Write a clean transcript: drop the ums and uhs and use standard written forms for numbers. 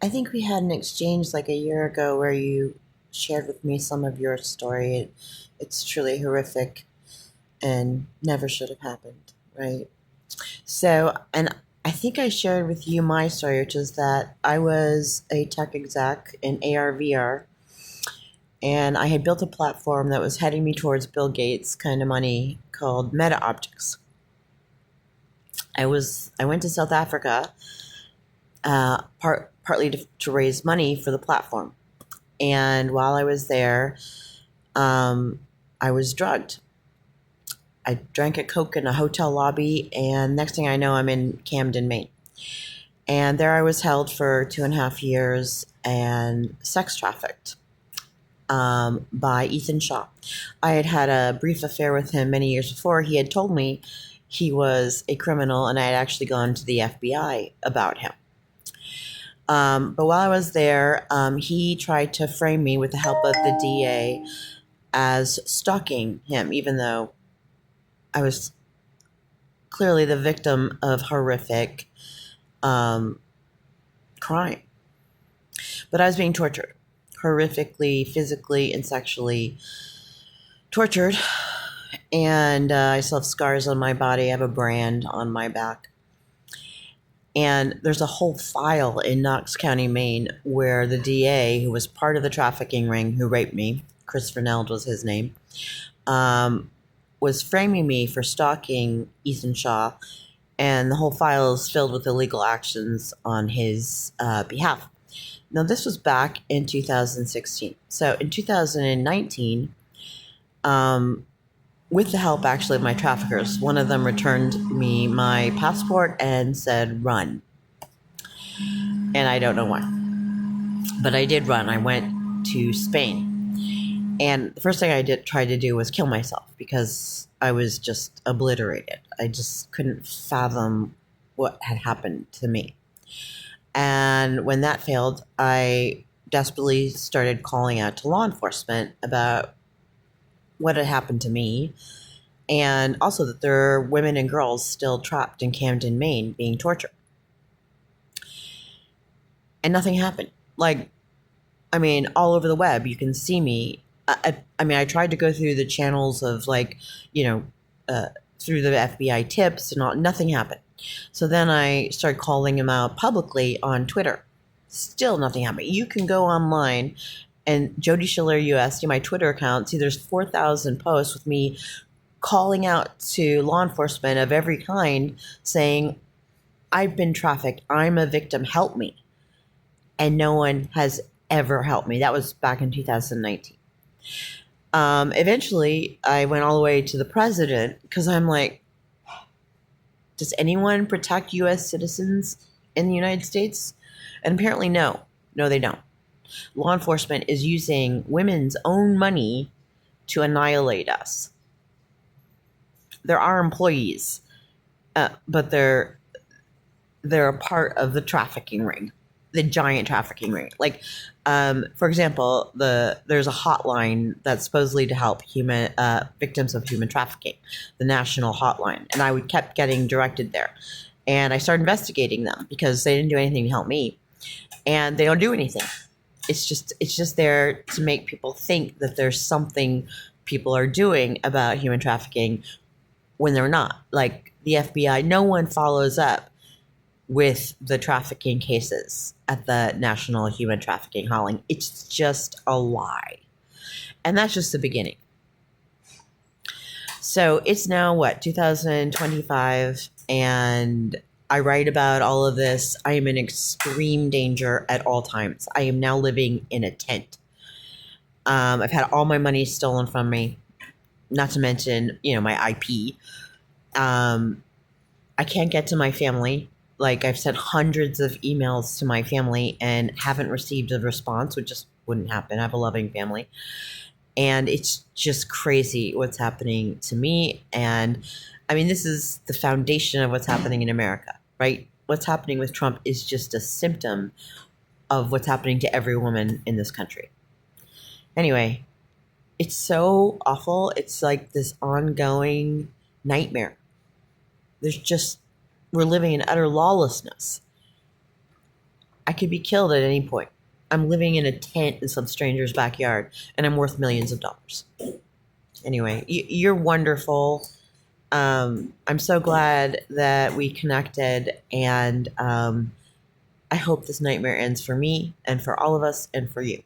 I think we had an exchange like a year ago where you shared with me some of your story. It's truly horrific and never should have happened, right? So, and I think I shared with you my story, which is that I was a tech exec in AR/VR, and I had built a platform that was heading me towards Bill Gates kind of money called Meta Objects. I went to South Africa, partly to raise money for the platform. And while I was there, um, I was drugged. I drank a Coke in a hotel lobby, and next thing I know, I'm in Camden, Maine. And there I was held for 2.5 years and sex trafficked by Ethan Shaw. I had had a brief affair with him many years before. He had told me he was a criminal, and I had actually gone to the FBI about him. But while I was there, he tried to frame me with the help of the DA as stalking him, even though I was clearly the victim of horrific um, crime. But I was being tortured, horrifically, physically, and sexually tortured. And I still have scars on my body. I have a brand on my back. And there's a whole file in Knox County, Maine, where the DA, who was part of the trafficking ring who raped me, Christopher Neld was his name, was framing me for stalking Ethan Shaw, and the whole file is filled with illegal actions on his behalf. Now, this was back in 2016. So in 2019, with the help actually of my traffickers, one of them returned me my passport and said, run. And I don't know why. But I did run. I went to Spain. And the first thing I tried to do was kill myself because I was just obliterated. I just couldn't fathom what had happened to me. And when that failed, I desperately started calling out to law enforcement about what had happened to me, and also that there are women and girls still trapped in Camden, Maine, being tortured. And nothing happened. All over the web, you can see me. I tried to go through the channels of through the FBI tips and all. Nothing happened. So then I started calling him out publicly on Twitter. Still nothing happened. You can go online and Jody Schiller US, my Twitter account, see there's 4,000 posts with me calling out to law enforcement of every kind saying, I've been trafficked. I'm a victim. Help me. And no one has ever helped me. That was back in 2019. Eventually, I went all the way to the president because I'm like, does anyone protect U.S. citizens in the United States? And apparently, no. No, they don't. Law enforcement is using women's own money to annihilate us. They're our employees, but they're a part of the trafficking ring, the giant trafficking ring. For example, there's a hotline that's supposedly to help victims of human trafficking, the national hotline, and I kept getting directed there, and I started investigating them because they didn't do anything to help me, and they don't do anything. It's just there to make people think that there's something people are doing about human trafficking when they're not. Like the FBI, no one follows up with the trafficking cases at the National Human Trafficking Hotline. It's just a lie. And that's just the beginning. So it's now 2025, and I write about all of this. I am in extreme danger at all times. I am now living in a tent. I've had all my money stolen from me, not to mention, my IP. I can't get to my family. I've sent hundreds of emails to my family and haven't received a response, which just wouldn't happen. I have a loving family. And it's just crazy what's happening to me. And this is the foundation of what's happening in America, right? What's happening with Trump is just a symptom of what's happening to every woman in this country. Anyway, it's so awful. It's like this ongoing nightmare. We're living in utter lawlessness. I could be killed at any point. I'm living in a tent in some stranger's backyard, and I'm worth millions of dollars. Anyway, you're wonderful. I'm so glad that we connected, and I hope this nightmare ends for me and for all of us and for you.